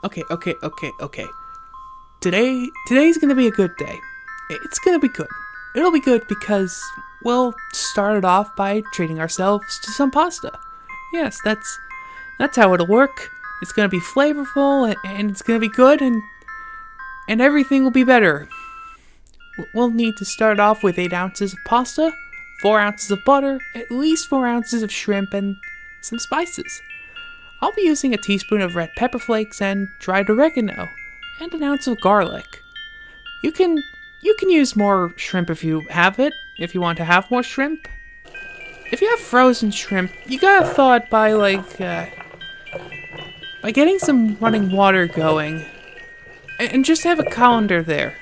Okay. Today's gonna be a good day. It's gonna be good. It'll be good because we'll start it off by treating ourselves to some pasta. Yes, that's how it'll work. It's gonna be flavorful and it's gonna be good and everything will be better. We'll need to start off with 8 ounces of pasta, 4 ounces of butter, at least 4 ounces of shrimp, and some spices. I'll be using a teaspoon of red pepper flakes and dried oregano, and an ounce of garlic. You can use more shrimp if you have it, if you want to have more shrimp. If you have frozen shrimp, you gotta thaw it by getting some running water going, and just have a colander there.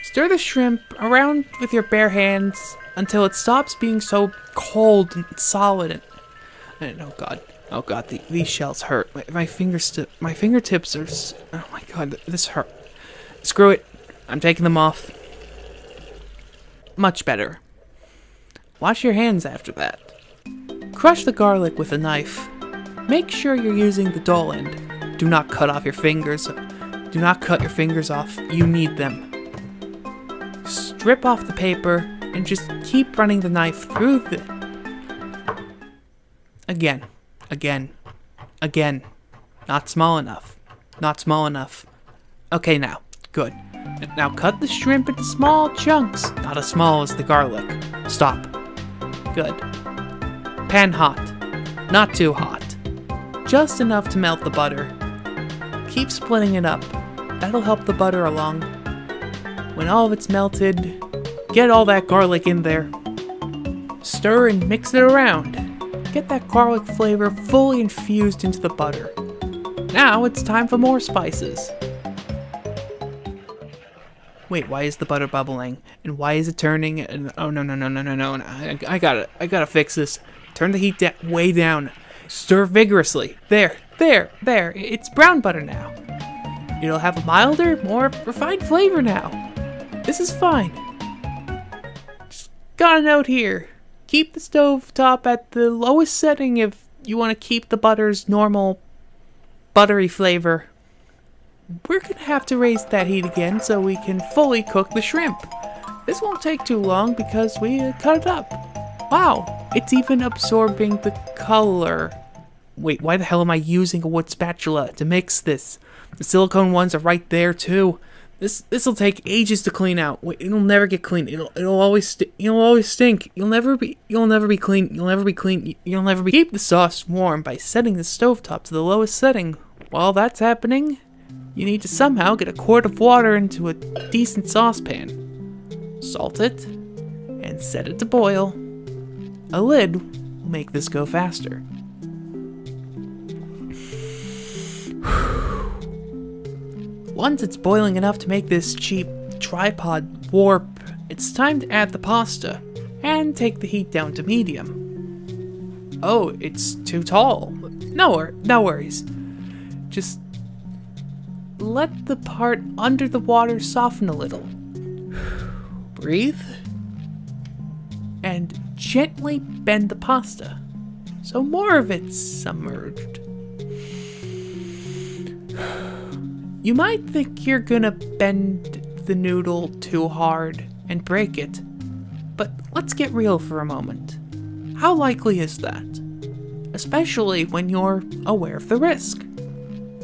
Stir the shrimp around with your bare hands until it stops being so cold and solid and oh god, these shells hurt. My fingertips are, oh my god, this hurt. Screw it, I'm taking them off. Much better. Wash your hands after that. Crush the garlic with a knife. Make sure you're using the dull end. Do not cut off your fingers. Do not cut your fingers off. You need them. Strip off the paper and just keep running the knife through the... Again. Not small enough. Okay, now. Good. Now cut the shrimp into small chunks. Not as small as the garlic. Stop. Good. Pan hot. Not too hot. Just enough to melt the butter. Keep splitting it up. That'll help the butter along. When all of it's melted, get all that garlic in there. Stir and mix it around. Get that garlic flavor fully infused into the butter. Now it's time for more spices. Wait, why is the butter bubbling? And why is it turning? And oh no. I gotta fix this. Turn the heat way down. Stir vigorously. There. It's brown butter now. It'll have a milder, more refined flavor now. This is fine. Just got a note here. Keep the stove top at the lowest setting if you want to keep the butter's normal buttery flavor. We're gonna have to raise that heat again so we can fully cook the shrimp. This won't take too long because we cut it up. Wow, it's even absorbing the color. Wait, why the hell am I using a wood spatula to mix this? The silicone ones are right there too. This'll take ages to clean out. Wait, it'll never get clean. It'll always stink. You'll never be clean. Keep the sauce warm by setting the stovetop to the lowest setting. While that's happening, you need to somehow get a quart of water into a decent saucepan. Salt it and set it to boil. A lid will make this go faster. Once it's boiling enough to make this cheap tripod warp, it's time to add the pasta, and take the heat down to medium. Oh, it's too tall. No worries. Just let the part under the water soften a little. Breathe. And gently bend the pasta, so more of it's submerged. You might think you're gonna bend the noodle too hard and break it, but let's get real for a moment. How likely is that? Especially when you're aware of the risk.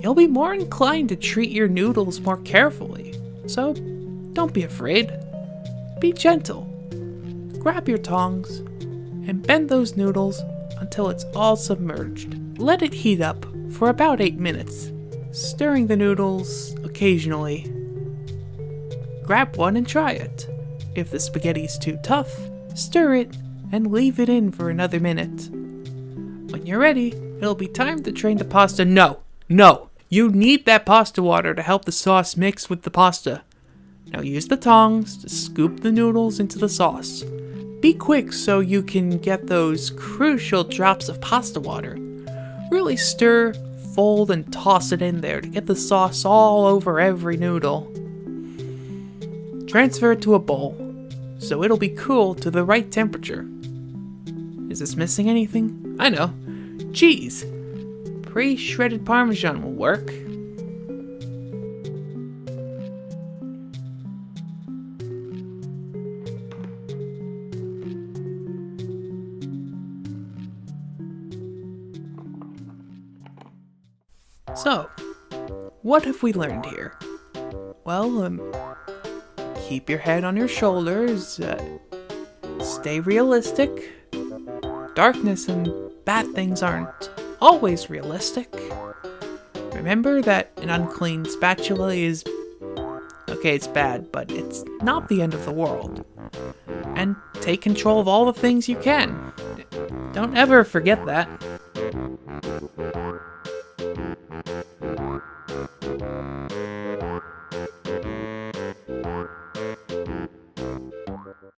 You'll be more inclined to treat your noodles more carefully, so don't be afraid. Be gentle. Grab your tongs and bend those noodles until it's all submerged. Let it heat up for about 8 minutes. Stirring the noodles occasionally. Grab one and try it. If the spaghetti's too tough, stir it and leave it in for another minute. When you're ready, it'll be time to drain the pasta. No! You need that pasta water to help the sauce mix with the pasta. Now use the tongs to scoop the noodles into the sauce. Be quick so you can get those crucial drops of pasta water. Really stir, fold, and toss it in there to get the sauce all over every noodle. Transfer it to a bowl, so it'll be cool to the right temperature. Is this missing anything? I know. Cheese. Pre-shredded Parmesan will work. So, what have we learned here? Well, keep your head on your shoulders, stay realistic. Darkness and bad things aren't always realistic. Remember that an unclean spatula is... okay, it's bad, but it's not the end of the world. And take control of all the things you can. Don't ever forget that.